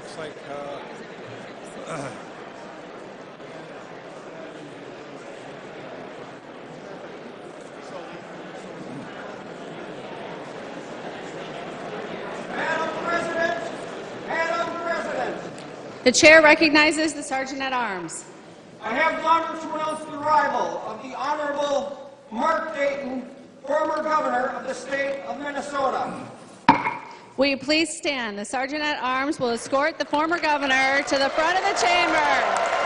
looks like Madam President, The chair recognizes the Sergeant at Arms. I have the honor to announce the arrival of the Honorable Mark Dayton, former governor of the state of Minnesota. Will you please stand? The Sergeant at Arms will escort the former governor to the front of the chamber.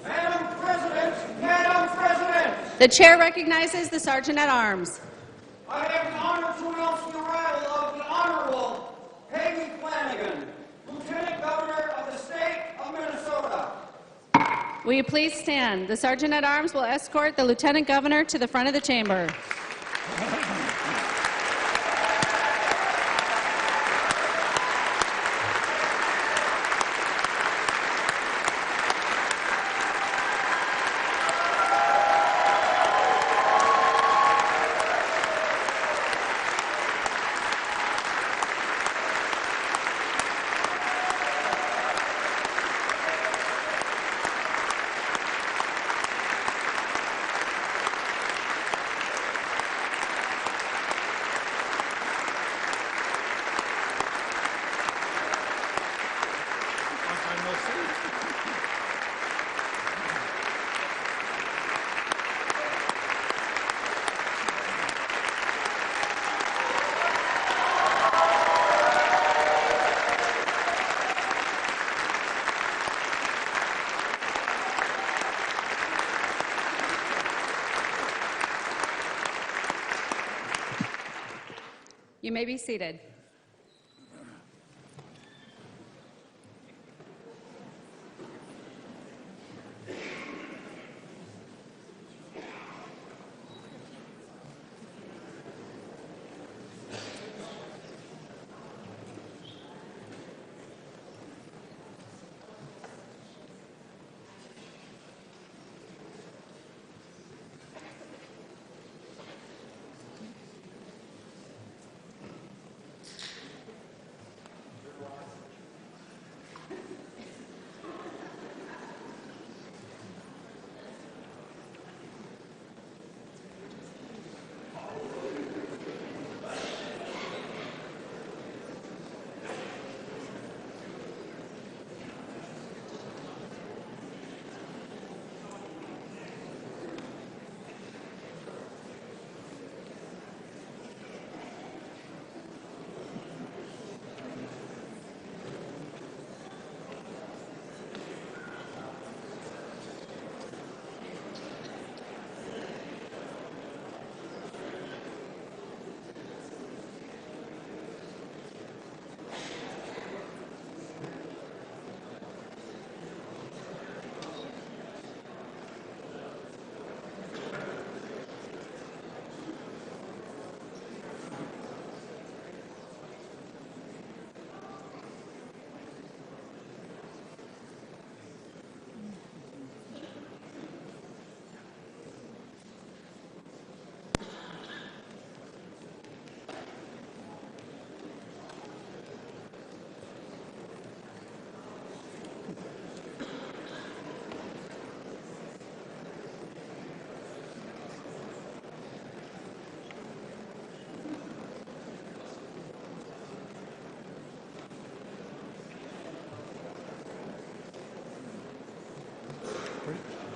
Madam President, The chair recognizes the Sergeant at Arms. I have the honor to announce the arrival of the Honorable Peggy Flanagan, Lieutenant Governor of the state of Minnesota. Will you please stand? The Sergeant at Arms will escort the Lieutenant Governor to the front of the chamber. You may be seated.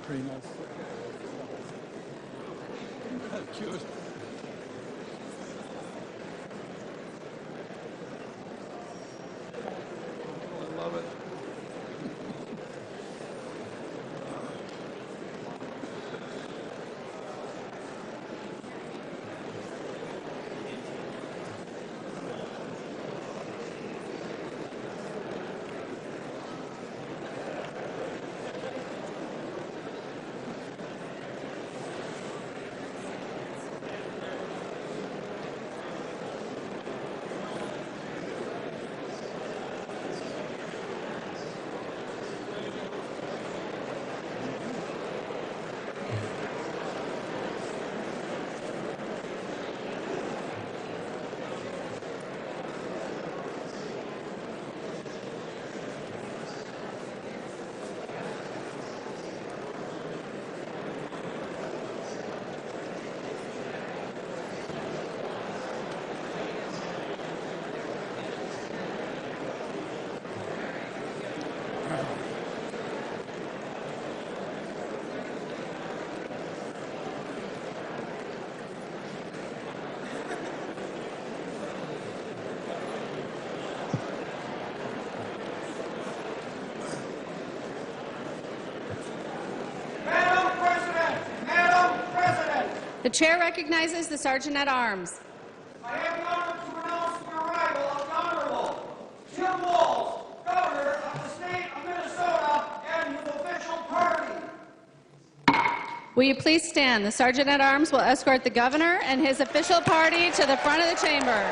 Primas. Cute. I love it. Madam President, The chair recognizes the Sergeant at Arms. I have the honor to announce the arrival of the Honorable Jim Walz, Governor of the State of Minnesota, and his official party. Will you please stand? The Sergeant at Arms will escort the Governor and his official party to the front of the chamber.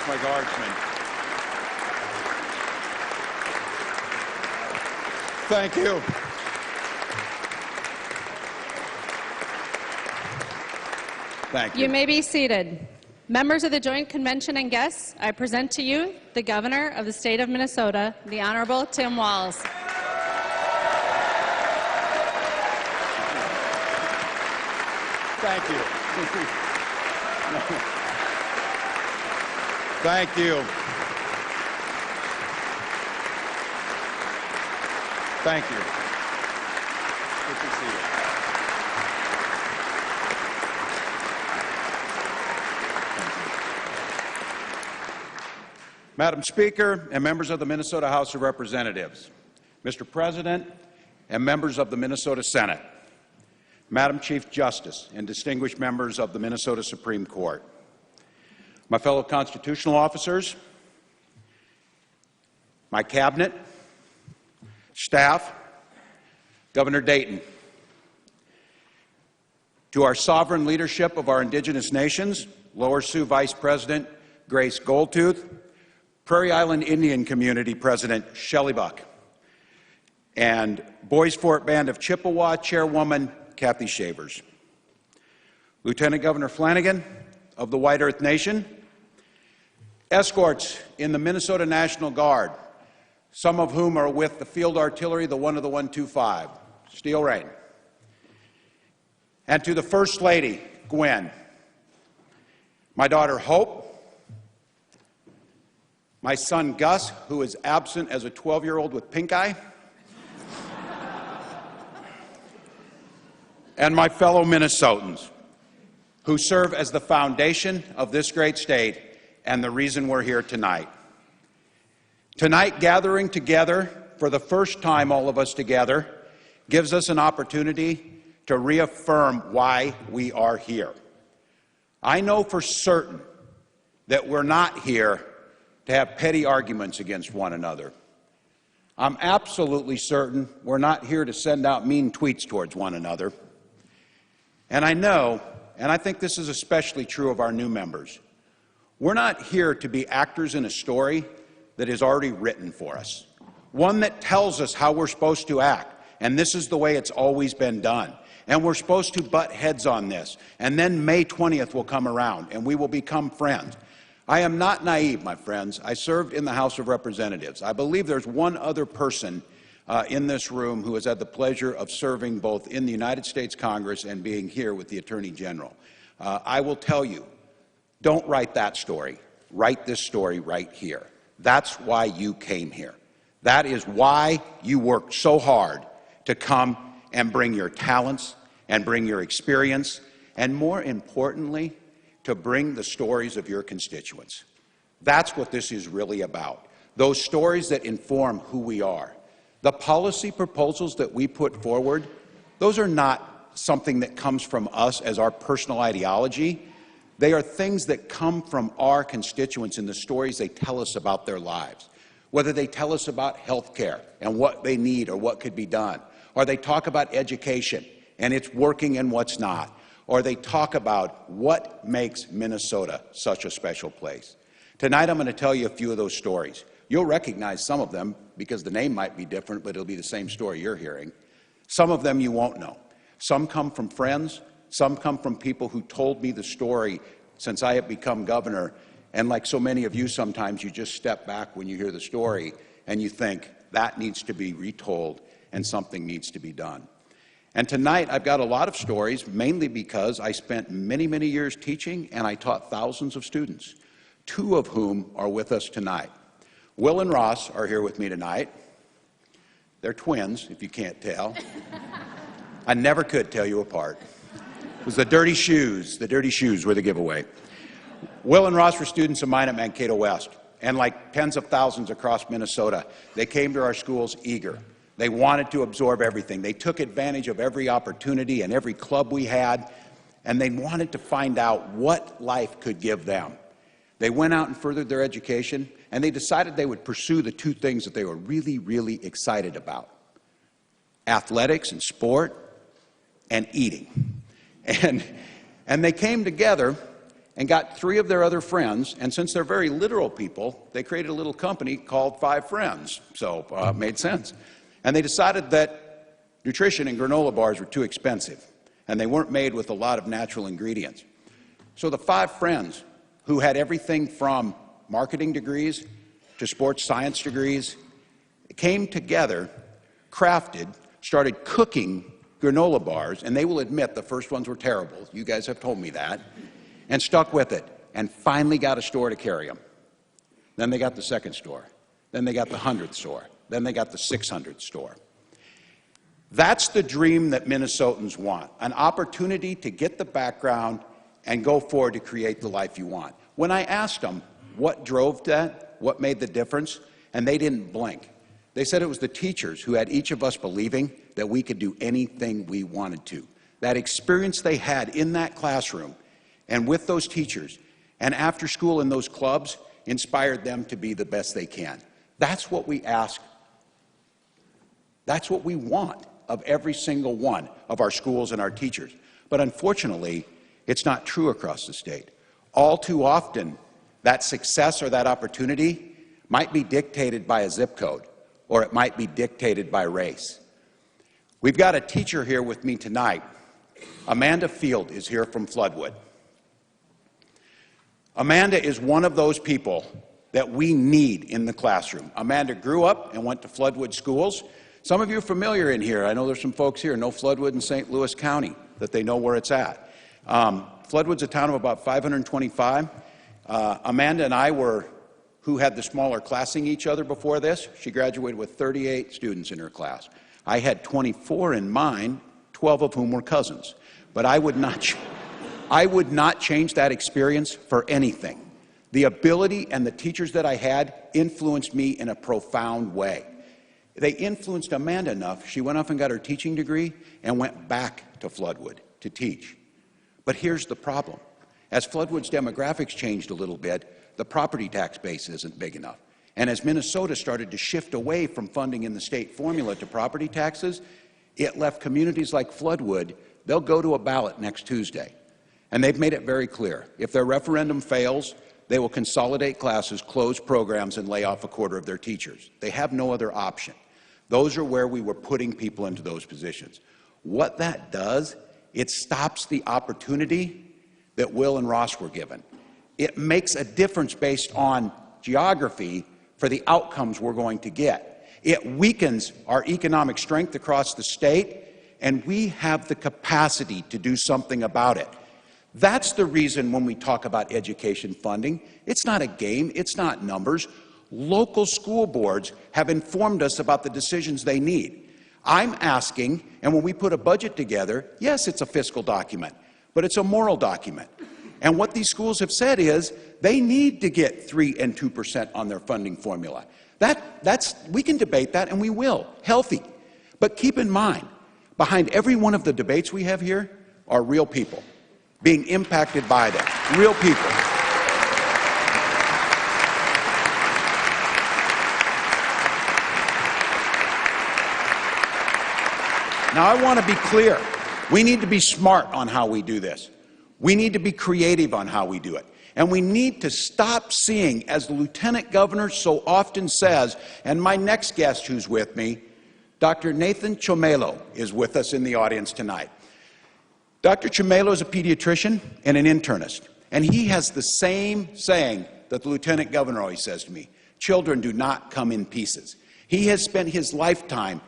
It's my guardsman. Thank you. Thank you. You may be seated. Members of the Joint Convention and guests, I present to you the Governor of the State of Minnesota, the Honorable Tim Walz. Thank you. Thank you. Thank you. Good to see you. Madam Speaker and members of the Minnesota House of Representatives, Mr. President and members of the Minnesota Senate, Madam Chief Justice and distinguished members of the Minnesota Supreme Court, my fellow constitutional officers, my cabinet, staff, Governor Dayton. To our sovereign leadership of our indigenous nations, Lower Sioux Vice President Grace Goldtooth, Prairie Island Indian Community President Shelley Buck, and Boys Fort Band of Chippewa Chairwoman Kathy Shavers. Lieutenant Governor Flanagan of the White Earth Nation, escorts in the Minnesota National Guard, some of whom are with the Field Artillery, the 1 of the 125, Steel Rain. And to the First Lady, Gwen, my daughter Hope, my son Gus, who is absent as a 12-year-old with pink eye, and my fellow Minnesotans, who serve as the foundation of this great state and the reason we're here tonight. Tonight, gathering together for the first time, all of us together, gives us an opportunity to reaffirm why we are here. I know for certain that we're not here to have petty arguments against one another. I'm absolutely certain we're not here to send out mean tweets towards one another. And I know, and I think this is especially true of our new members, we're not here to be actors in a story that is already written for us, one that tells us how we're supposed to act, and this is the way it's always been done. And we're supposed to butt heads on this, and then May 20th will come around, and we will become friends. I am not naive, my friends. I served in the House of Representatives. I believe there's one other person in this room who has had the pleasure of serving both in the United States Congress and being here with the Attorney General. I will tell you, don't write that story. Write this story right here. That's why you came here. That is why you worked so hard to come and bring your talents and bring your experience, and more importantly, to bring the stories of your constituents. That's what this is really about. Those stories that inform who we are. The policy proposals that we put forward, those are not something that comes from us as our personal ideology. They are things that come from our constituents in the stories they tell us about their lives. Whether they tell us about health care and what they need or what could be done, or they talk about education and it's working and what's not, or they talk about what makes Minnesota such a special place. Tonight I'm going to tell you a few of those stories. You'll recognize some of them because the name might be different, but it'll be the same story you're hearing. Some of them you won't know. Some come from friends. Some come from people who told me the story since I have become governor. And like so many of you, sometimes you just step back when you hear the story and you think that needs to be retold and something needs to be done. And tonight I've got a lot of stories, mainly because I spent many, many years teaching and I taught thousands of students, 2 of whom are with us tonight. Will and Ross are here with me tonight. They're twins, if you can't tell. I never could tell you apart. It was the dirty shoes. The dirty shoes were the giveaway. Will and Ross were students of mine at Mankato West, and like tens of thousands across Minnesota, they came to our schools eager. They wanted to absorb everything. They took advantage of every opportunity and every club we had, and they wanted to find out what life could give them. They went out and furthered their education, and they decided they would pursue the 2 things that they were really, really excited about: athletics and sport, and eating. And they came together and got 3 of their other friends, and since they're very literal people, they created a little company called 5 Friends, so it made sense. And they decided that nutrition and granola bars were too expensive, and they weren't made with a lot of natural ingredients. So the 5 friends, who had everything from marketing degrees to sports science degrees, came together, crafted, started cooking granola bars, and they will admit the first ones were terrible. You guys have told me that. And stuck with it, and finally got a store to carry them. Then they got the second store. Then they got the 100th store. Then they got the 600th store. That's the dream that Minnesotans want, an opportunity to get the background and go forward to create the life you want. When I asked them what drove that, what made the difference, and they didn't blink. They said it was the teachers who had each of us believing that we could do anything we wanted to. That experience they had in that classroom and with those teachers and after school in those clubs inspired them to be the best they can. That's what we ask. That's what we want of every single one of our schools and our teachers. But unfortunately, it's not true across the state. All too often, that success or that opportunity might be dictated by a zip code, or it might be dictated by race. We've got a teacher here with me tonight. Amanda Field is here from Floodwood. Amanda is one of those people that we need in the classroom. Amanda grew up and went to Floodwood schools. Some of you are familiar in here. I know there's some folks here know Floodwood in St. Louis County, that they know where it's at. Floodwood's a town of about 525. Amanda and I were who had the smaller classing each other before this. She graduated with 38 students in her class. I had 24 in mine, 12 of whom were cousins. But I would not change that experience for anything. The ability and the teachers that I had influenced me in a profound way. They influenced Amanda enough, she went off and got her teaching degree and went back to Floodwood to teach. But here's the problem. As Floodwood's demographics changed a little bit, the property tax base isn't big enough. And as Minnesota started to shift away from funding in the state formula to property taxes, it left communities like Floodwood, they'll go to a ballot next Tuesday. And they've made it very clear. If their referendum fails, they will consolidate classes, close programs, and lay off a quarter of their teachers. They have no other option. Those are where we were putting people into those positions. What that does, it stops the opportunity that Will and Ross were given. It makes a difference based on geography for the outcomes we're going to get. It weakens our economic strength across the state, and we have the capacity to do something about it. That's the reason when we talk about education funding, it's not a game, it's not numbers. Local school boards have informed us about the decisions they need. I'm asking, and when we put a budget together, yes, it's a fiscal document, but it's a moral document. And what these schools have said is they need to get 3% and 2% on their funding formula. We can debate that, and we will, healthy. But keep in mind, behind every one of the debates we have here are real people being impacted by them, real people. Now, I want to be clear. We need to be smart on how we do this. We need to be creative on how we do it. And we need to stop seeing, as the Lieutenant Governor so often says, and my next guest who's with me, Dr. Nathan Chomelo is with us in the audience tonight. Dr. Chomelo is a pediatrician and an internist, and he has the same saying that the Lieutenant Governor always says to me: children do not come in pieces. He has spent his lifetime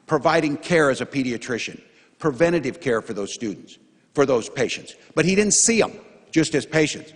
providing care as a pediatrician, preventative care for those students, for those patients. But he didn't see them just as patients.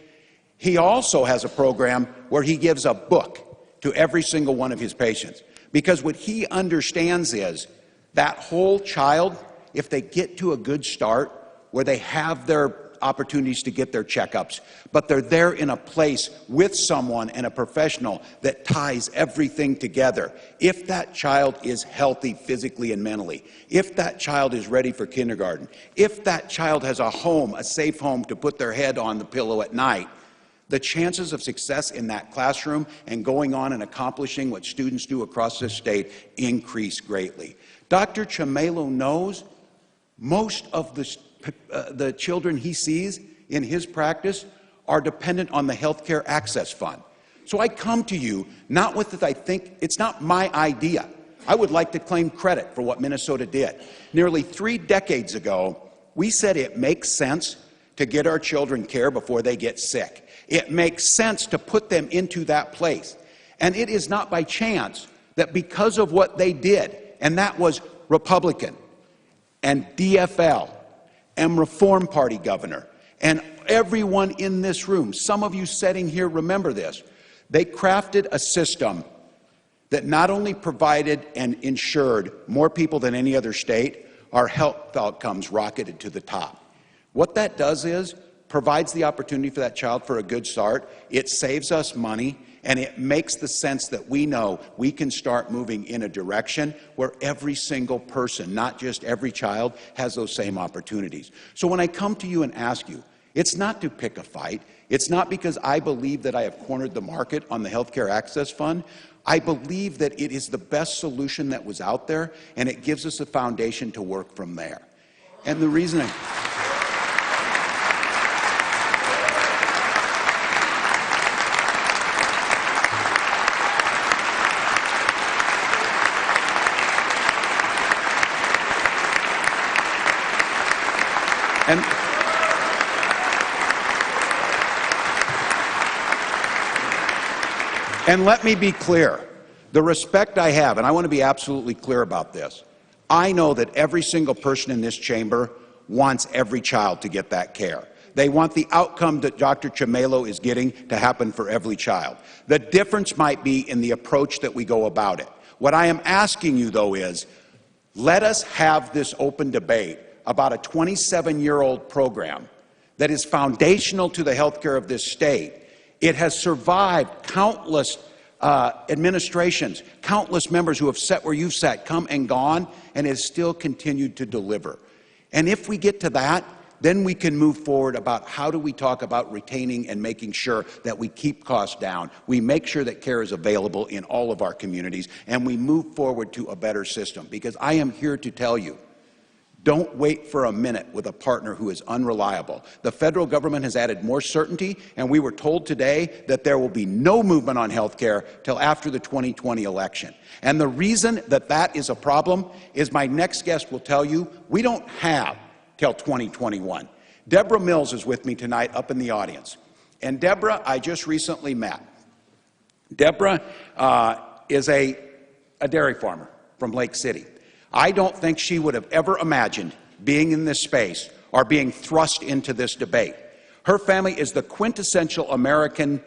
He also has a program where he gives a book to every single one of his patients, because what he understands is that whole child, if they get to a good start where they have their opportunities to get their checkups, but they're there in a place with someone and a professional that ties everything together. If that child is healthy physically and mentally, if that child is ready for kindergarten, if that child has a home, a safe home to put their head on the pillow at night, the chances of success in that classroom and going on and accomplishing what students do across this state increase greatly. Dr. Chomelo knows most of the children he sees in his practice are dependent on the Healthcare Access Fund. So I come to you not with that I think it's not my idea. I would like to claim credit for what Minnesota did. Nearly 3 decades ago, we said it makes sense to get our children care before they get sick. It makes sense to put them into that place. And it is not by chance that because of what they did, and that was Republican and DFL and Reform Party governor, and everyone in this room, some of you sitting here remember this, they crafted a system that not only provided and insured more people than any other state, our health outcomes rocketed to the top. What that does is provides the opportunity for that child for a good start, it saves us money, and it makes the sense that we know we can start moving in a direction where every single person, not just every child, has those same opportunities. So when I come to you and ask you, it's not to pick a fight. It's not because I believe that I have cornered the market on the Healthcare Access Fund. I believe that it is the best solution that was out there, and it gives us a foundation to work from there. And the reason And let me be clear, the respect I have, and I want to be absolutely clear about this, I know that every single person in this chamber wants every child to get that care. They want the outcome that Dr. Chimelo is getting to happen for every child. The difference might be in the approach that we go about it. What I am asking you, though, is let us have this open debate about a 27-year-old program that is foundational to the health care of this state. It has survived countless administrations, countless members who have sat where you've sat, come and gone, and has still continued to deliver. And if we get to that, then we can move forward about how do we talk about retaining and making sure that we keep costs down, we make sure that care is available in all of our communities, and we move forward to a better system. Because I am here to tell you, don't wait for a minute with a partner who is unreliable. The federal government has added more certainty, and we were told today that there will be no movement on health care till after the 2020 election. And the reason that that is a problem is my next guest will tell you we don't have till 2021. Deborah Mills is with me tonight up in the audience. And Deborah, I just recently met. Deborah is a dairy farmer from Lake City. I don't think she would have ever imagined being in this space or being thrust into this debate. Her family is the quintessential American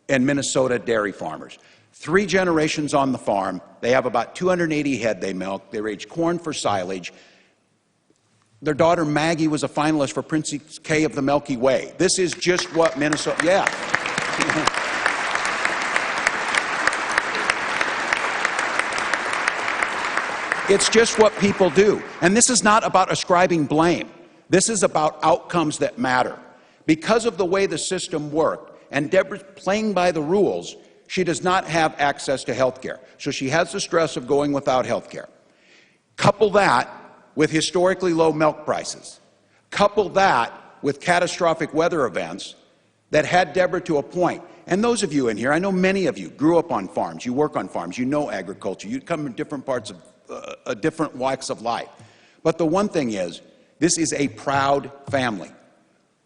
and Minnesota dairy farmers. 3 generations on the farm. They have about 280 head they milk. They raise corn for silage. Their daughter Maggie was a finalist for Princess K of the Milky Way. This is just what Minnesota, yeah. It's just what people do. And this is not about ascribing blame. This is about outcomes that matter. Because of the way the system worked, and Deborah's playing by the rules, she does not have access to health care. So she has the stress of going without health care. Couple that with historically low milk prices. Couple that with catastrophic weather events that had Deborah to a point. And those of you in here, I know many of you grew up on farms, you work on farms, you know agriculture, you come from different parts of different walks of life. But the one thing is, this is a proud family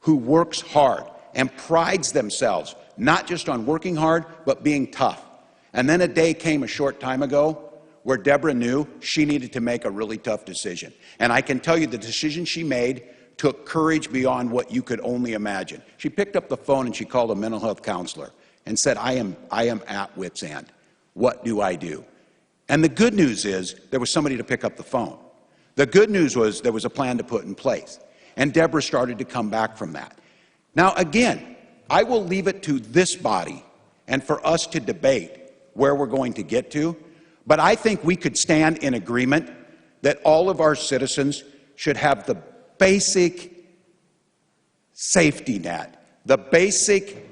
who works hard and prides themselves not just on working hard, but being tough. And then a day came a short time ago where Deborah knew she needed to make a really tough decision. And I can tell you the decision she made took courage beyond what you could only imagine. She picked up the phone and she called a mental health counselor and said, I am at wit's end. What do I do? And the good news is there was somebody to pick up the phone. The good news was there was a plan to put in place. And Deborah started to come back from that. Now, again, I will leave it to this body and for us to debate where we're going to get to. But I think we could stand in agreement that all of our citizens should have the basic safety net, the basic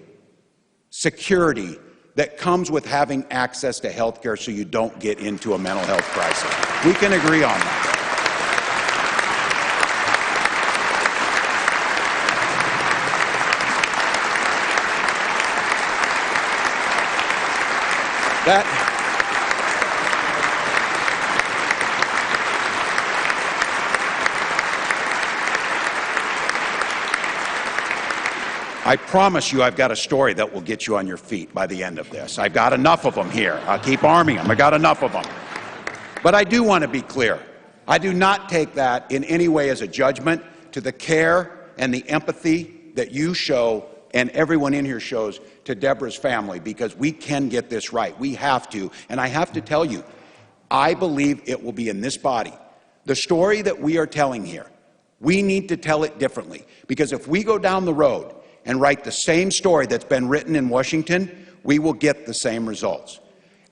security that comes with having access to health care so you don't get into a mental health crisis. We can agree on that. I promise you I've got a story that will get you on your feet by the end of this. I've got enough of them here. I'll keep arming them. I've got enough of them. But I do want to be clear. I do not take that in any way as a judgment to the care and the empathy that you show and everyone in here shows to Deborah's family, because we can get this right. We have to. And I have to tell you, I believe it will be in this body. The story that we are telling here, we need to tell it differently. Because if we go down the road and write the same story that's been written in Washington, we will get the same results.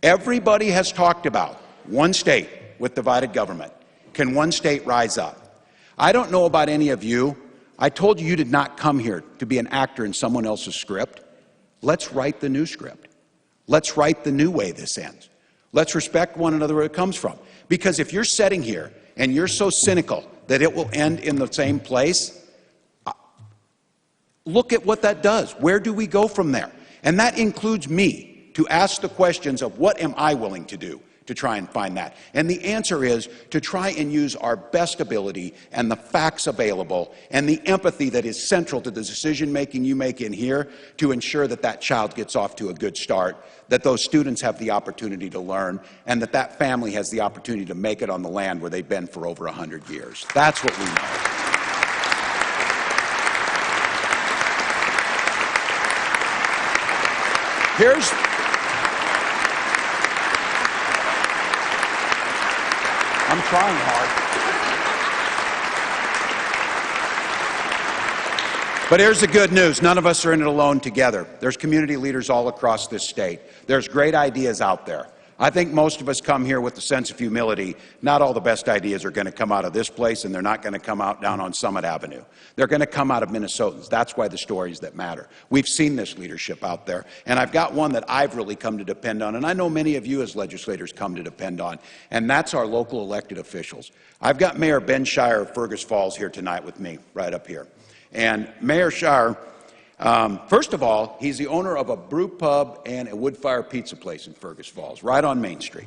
Everybody has talked about one state with divided government. Can one state rise up? I don't know about any of you. I told you you did not come here to be an actor in someone else's script. Let's write the new script. Let's write the new way this ends. Let's respect one another where it comes from. Because if you're sitting here and you're so cynical that it will end in the same place, look at what that does. Where do we go from there? And that includes me to ask the questions of what am I willing to do to try and find that? And the answer is to try and use our best ability and the facts available and the empathy that is central to the decision-making you make in here to ensure that that child gets off to a good start, that those students have the opportunity to learn, and that that family has the opportunity to make it on the land where they've been for over 100 years. That's what we know. I'm trying hard. But here's the good news. None of us are in it alone together. There's community leaders all across this state. There's great ideas out there. I think most of us come here with a sense of humility. Not all the best ideas are going to come out of this place, and they're not going to come out down on Summit Avenue. They're going to come out of Minnesotans. That's why the stories that matter. We've seen this leadership out there, and I've got one that I've really come to depend on, and I know many of you as legislators come to depend on, and that's our local elected officials. I've got Mayor Ben Shire of Fergus Falls here tonight with me, right up here. And Mayor Shire, first of all, he's the owner of a brew pub and a wood-fire pizza place in Fergus Falls, right on Main Street.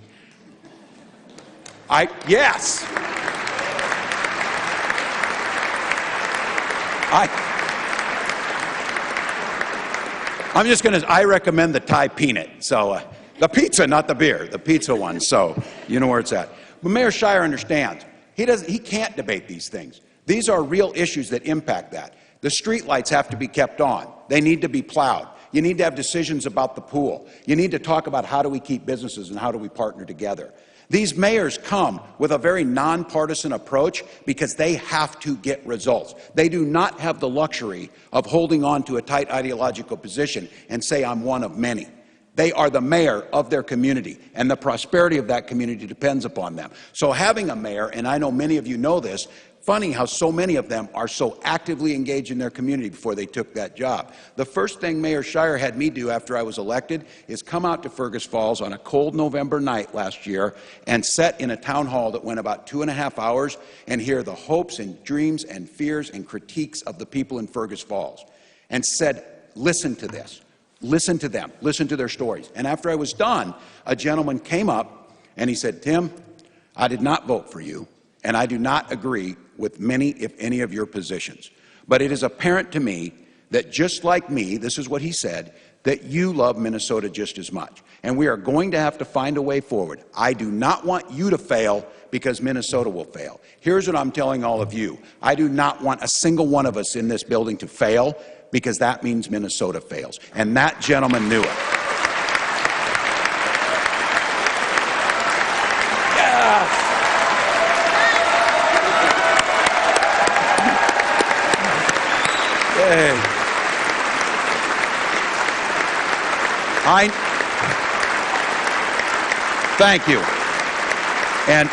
Yes. I'm just going to, I recommend the Thai peanut. So the pizza, not the beer, the pizza one. So you know where it's at. But Mayor Shire understands. He can't debate these things. These are real issues that impact that. The street lights have to be kept on. They need to be plowed. You need to have decisions about the pool. You need to talk about how do we keep businesses and how do we partner together. These mayors come with a very nonpartisan approach because they have to get results. They do not have the luxury of holding on to a tight ideological position and say, I'm one of many. They are the mayor of their community, and the prosperity of that community depends upon them. So having a mayor, and I know many of you know this, funny how so many of them are so actively engaged in their community before they took that job. The first thing Mayor Shire had me do after I was elected is come out to Fergus Falls on a cold November night last year and sit in a town hall that went about 2.5 hours and hear the hopes and dreams and fears and critiques of the people in Fergus Falls and said, listen to this. Listen to them. Listen to their stories. And after I was done, a gentleman came up and he said, Tim, I did not vote for you, and I do not agree with many, if any, of your positions. But it is apparent to me that just like me, this is what he said, that you love Minnesota just as much. And we are going to have to find a way forward. I do not want you to fail because Minnesota will fail. Here's what I'm telling all of you. I do not want a single one of us in this building to fail because that means Minnesota fails. And that gentleman knew it. Yes! Thank you. And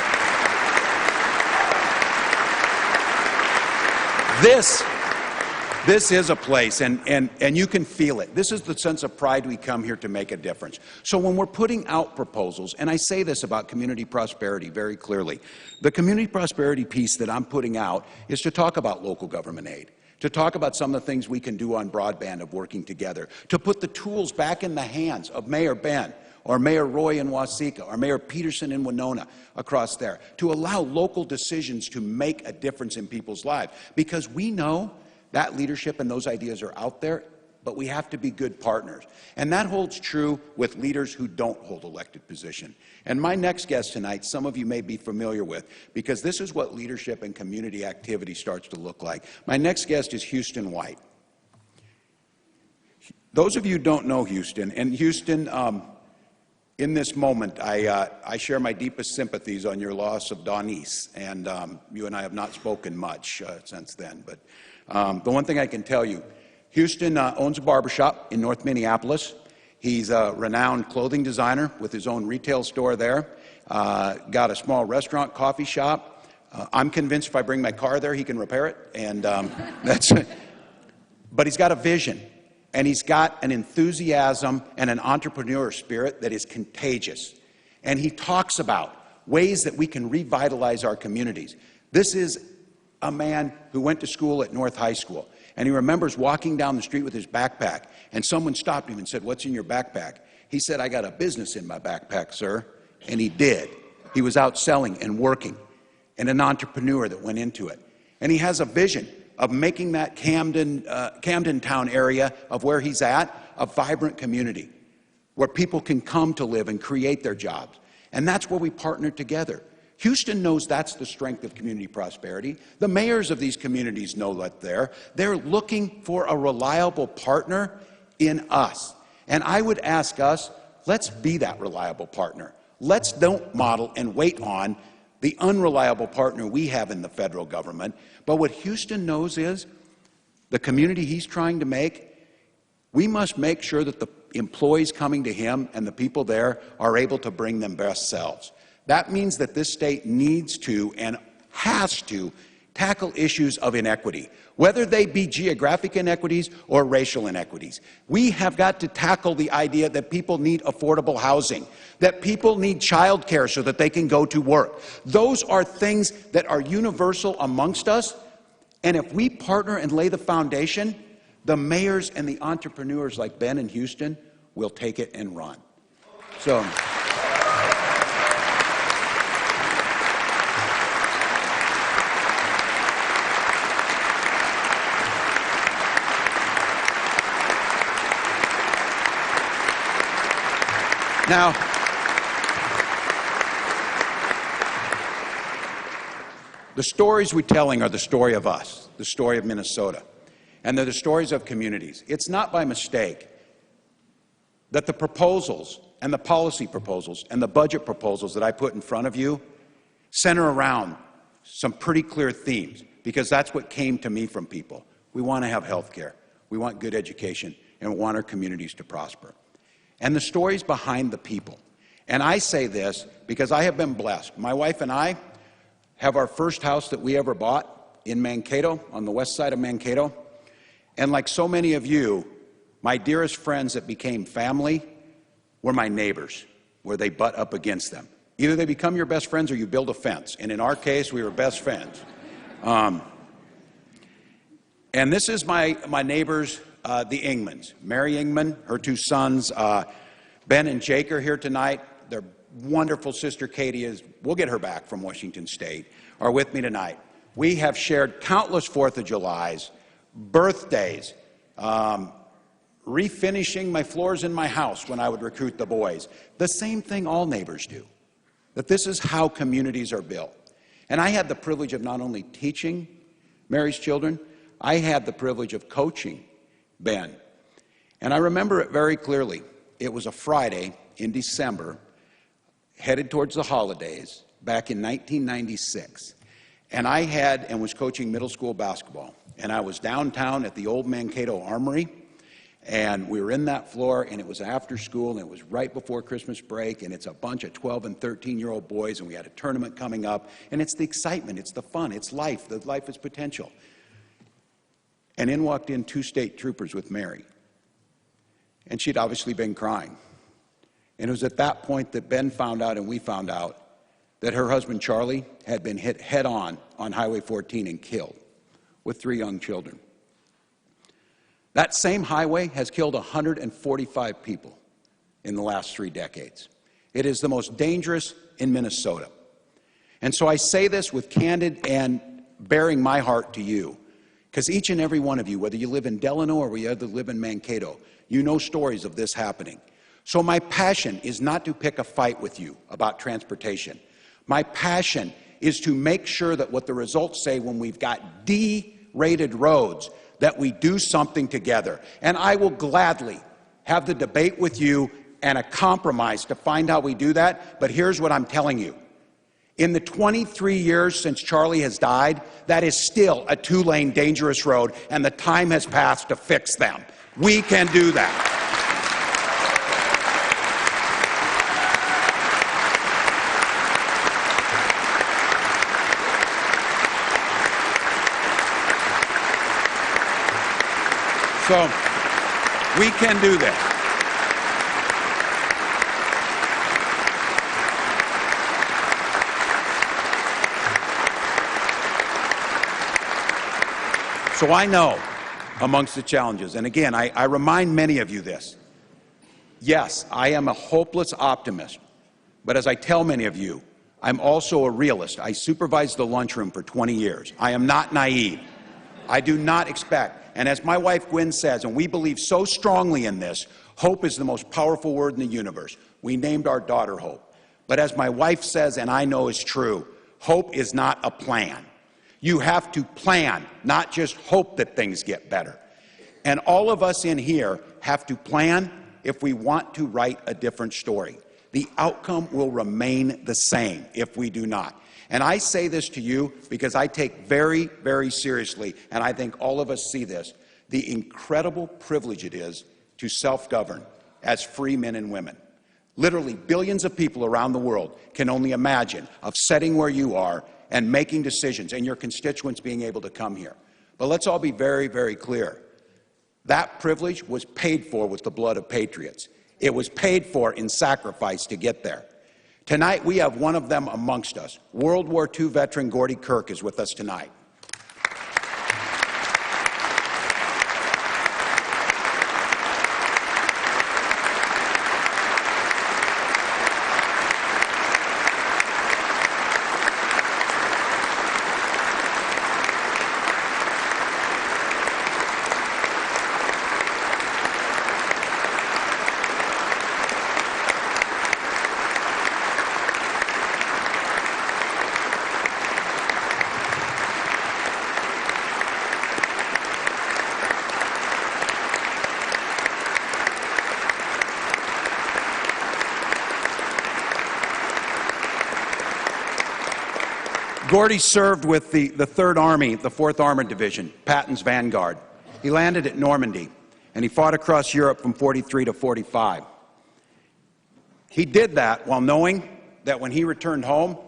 this is a place, and you can feel it. This is the sense of pride we come here to make a difference. So when we're putting out proposals, and I say this about community prosperity very clearly, the community prosperity piece that I'm putting out is to talk about local government aid, to talk about some of the things we can do on broadband of working together, to put the tools back in the hands of Mayor Ben, or Mayor Roy in Waseca, or Mayor Peterson in Winona across there, to allow local decisions to make a difference in people's lives. Because we know that leadership and those ideas are out there, but we have to be good partners. And that holds true with leaders who don't hold elected position. And my next guest tonight, some of you may be familiar with, because this is what leadership and community activity starts to look like. My next guest is Houston White. Those of you who don't know Houston, and Houston, in this moment, I share my deepest sympathies on your loss of Dawnese, and you and I have not spoken much since then. But the one thing I can tell you, Houston owns a barbershop in North Minneapolis. He's a renowned clothing designer with his own retail store there. Got a small restaurant, coffee shop. I'm convinced if I bring my car there, he can repair it. And that's. But he's got a vision. And he's got an enthusiasm and an entrepreneur spirit that is contagious. And he talks about ways that we can revitalize our communities. This is a man who went to school at North High School. And he remembers walking down the street with his backpack. And someone stopped him and said, "What's in your backpack?" He said, "I got a business in my backpack, sir." and he did. He was out selling and working, and an entrepreneur that went into it. And he has a vision of making that Camden Town area of where he's at a vibrant community where people can come to live and create their jobs. And that's where we partner together. Houston knows that's the strength of community prosperity. The mayors of these communities know that they're looking for a reliable partner in us. And I would ask us, let's be that reliable partner. Let's don't model and wait on the unreliable partner we have in the federal government. But what Houston knows is the community he's trying to make, we must make sure that the employees coming to him and the people there are able to bring them best selves. That means that this state needs to and has to tackle issues of inequity, whether they be geographic inequities or racial inequities. We have got to tackle the idea that people need affordable housing, that people need child care so that they can go to work. Those are things that are universal amongst us, and if we partner and lay the foundation, the mayors and the entrepreneurs like Ben in Houston will take it and run. So. Now, the stories we're telling are the story of us, the story of Minnesota, and they're the stories of communities. It's not by mistake that the proposals and the policy proposals and the budget proposals that I put in front of you center around some pretty clear themes, because that's what came to me from people. We want to have health care, we want good education, and we want our communities to prosper. And the stories behind the people. And I say this because I have been blessed. My wife and I have our first house that we ever bought in Mankato, on the west side of Mankato. And like so many of you, my dearest friends that became family were my neighbors, where they butt up against them. Either they become your best friends or you build a fence. And in our case, we were best friends. And this is my neighbors, the Ingmans. Mary Ingman, her two sons, Ben and Jake are here tonight. Their wonderful sister Katie we'll get her back from Washington State, are with me tonight. We have shared countless 4th of Julys, birthdays, refinishing my floors in my house when I would recruit the boys. The same thing all neighbors do, that this is how communities are built. And I had the privilege of not only teaching Mary's children, I had the privilege of coaching Ben. And I remember it very clearly. It was a Friday in December, headed towards the holidays, back in 1996. And I was coaching middle school basketball. And I was downtown at the old Mankato Armory. And we were in that floor, and it was after school, and it was right before Christmas break, and it's a bunch of 12 and 13-year-old boys, and we had a tournament coming up. And it's the excitement, it's the fun, it's life. The life is potential. And in walked in 2 state troopers with Mary. And she'd obviously been crying. And it was at that point that Ben found out and we found out that her husband, Charlie, had been hit head-on Highway 14 and killed with 3 young children. That same highway has killed 145 people in the last 3 decades. It is the most dangerous in Minnesota. And so I say this with candid and bearing my heart to you, because each and every one of you, whether you live in Delano or whether you live in Mankato, you know stories of this happening. So my passion is not to pick a fight with you about transportation. My passion is to make sure that what the results say when we've got D-rated roads, that we do something together. And I will gladly have the debate with you and a compromise to find how we do that. But here's what I'm telling you. In the 23 years since Charlie has died, that is still a 2-lane dangerous road, and the time has passed to fix them. We can do that. So we can do that. So I know amongst the challenges, and again, I remind many of you this. Yes, I am a hopeless optimist, But as I tell many of you, I'm also a realist. I supervised the lunchroom for 20 years. I am not naive. I do not expect, and as my wife Gwen says, and we believe so strongly in this, hope is the most powerful word in the universe. We named our daughter Hope. But as my wife says, and I know is true, hope is not a plan. You have to plan, not just hope that things get better. And all of us in here have to plan if we want to write a different story. The outcome will remain the same if we do not. And I say this to you because I take very, very seriously, and I think all of us see this, the incredible privilege it is to self-govern as free men and women. Literally billions of people around the world can only imagine of sitting where you are and making decisions and your constituents being able to come here. But let's all be very, very clear. That privilege was paid for with the blood of patriots. It was paid for in sacrifice to get there. Tonight, we have one of them amongst us. World War II veteran Gordy Kirk is with us tonight. Gordy served with the 3rd Army, the 4th Armored Division, Patton's Vanguard. He landed at Normandy, and he fought across Europe from 43 to 45. He did that while knowing that when he returned home,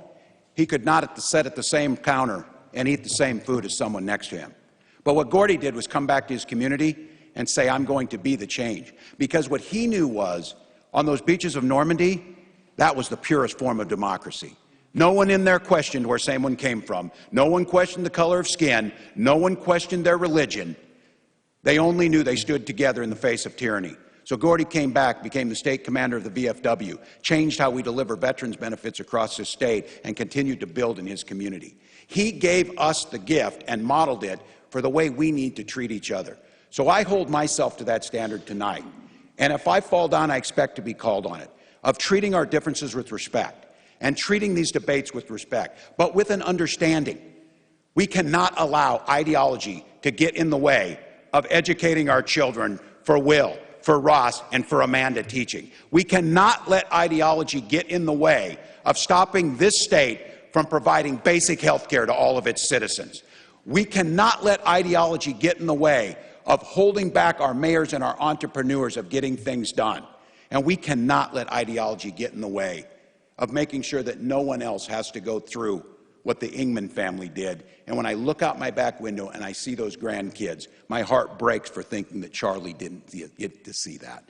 he could not sit at the same counter and eat the same food as someone next to him. But what Gordy did was come back to his community and say, I'm going to be the change. Because what he knew was, on those beaches of Normandy, that was the purest form of democracy. No one in there questioned where someone came from. No one questioned the color of skin. No one questioned their religion. They only knew they stood together in the face of tyranny. So Gordy came back, became the state commander of the VFW, changed how we deliver veterans benefits across the state, and continued to build in his community. He gave us the gift and modeled it for the way we need to treat each other. So I hold myself to that standard tonight. And if I fall down, I expect to be called on it, of treating our differences with respect. And treating these debates with respect, but with an understanding. We cannot allow ideology to get in the way of educating our children for Will, for Ross, and for Amanda teaching. We cannot let ideology get in the way of stopping this state from providing basic health care to all of its citizens. We cannot let ideology get in the way of holding back our mayors and our entrepreneurs of getting things done. And we cannot let ideology get in the way of making sure that no one else has to go through what the Ingman family did. And when I look out my back window and I see those grandkids, my heart breaks for thinking that Charlie didn't get to see that.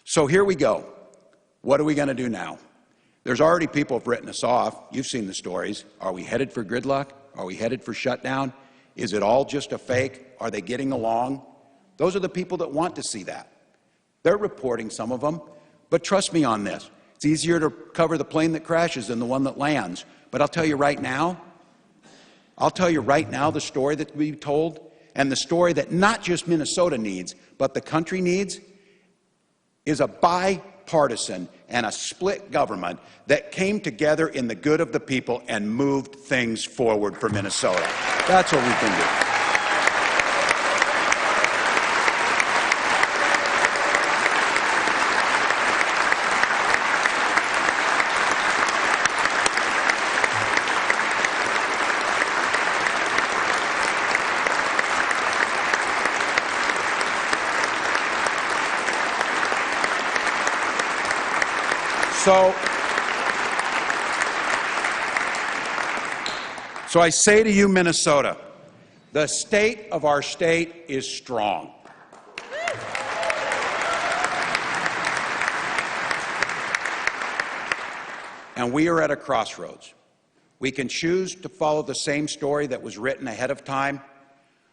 So here we go. What are we going to do now? There's already people who have written us off. You've seen the stories. Are we headed for gridlock? Are we headed for shutdown? Is it all just a fake? Are they getting along? Those are the people that want to see that. They're reporting, some of them. But trust me on this. It's easier to cover the plane that crashes than the one that lands. But I'll tell you right now the story that we told, and the story that not just Minnesota needs, but the country needs, is a bipartisan and a split government that came together in the good of the people and moved things forward for Minnesota. That's what we can do. So I say to you, Minnesota, the state of our state is strong. And we are at a crossroads. We can choose to follow the same story that was written ahead of time.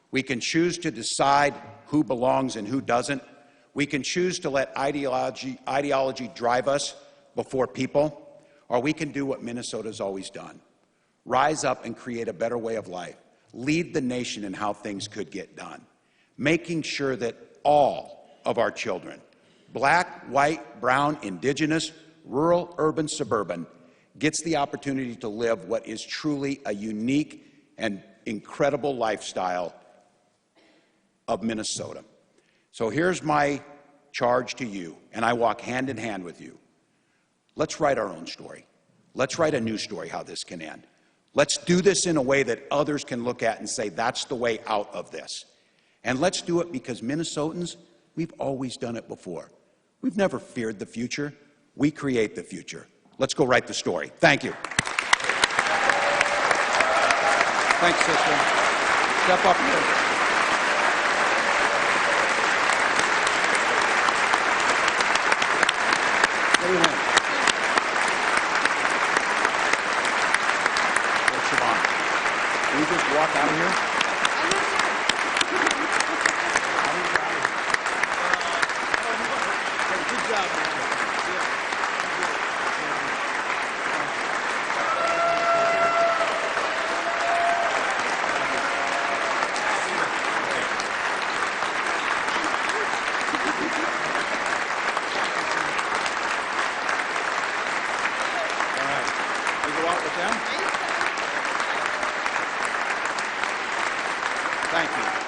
We can choose to decide who belongs and who doesn't. We can choose to let ideology drive us before people. or we can do what Minnesota's always done. Rise up and create a better way of life. Lead the nation in how things could get done. Making sure that all of our children, black, white, brown, indigenous, rural, urban, suburban, gets the opportunity to live what is truly a unique and incredible lifestyle of Minnesota. So here's my charge to you, and I walk hand in hand with you. Let's write our own story. Let's write a new story how this can end. Let's do this in a way that others can look at and say, that's the way out of this. And let's do it because Minnesotans, we've always done it before. We've never feared the future. We create the future. Let's go write the story. Thank you. Thanks, sister. Step up here. What do you think? Well, Siobhan, can you just walk out of here? Good job, man. All right. We go out with them? Thank you.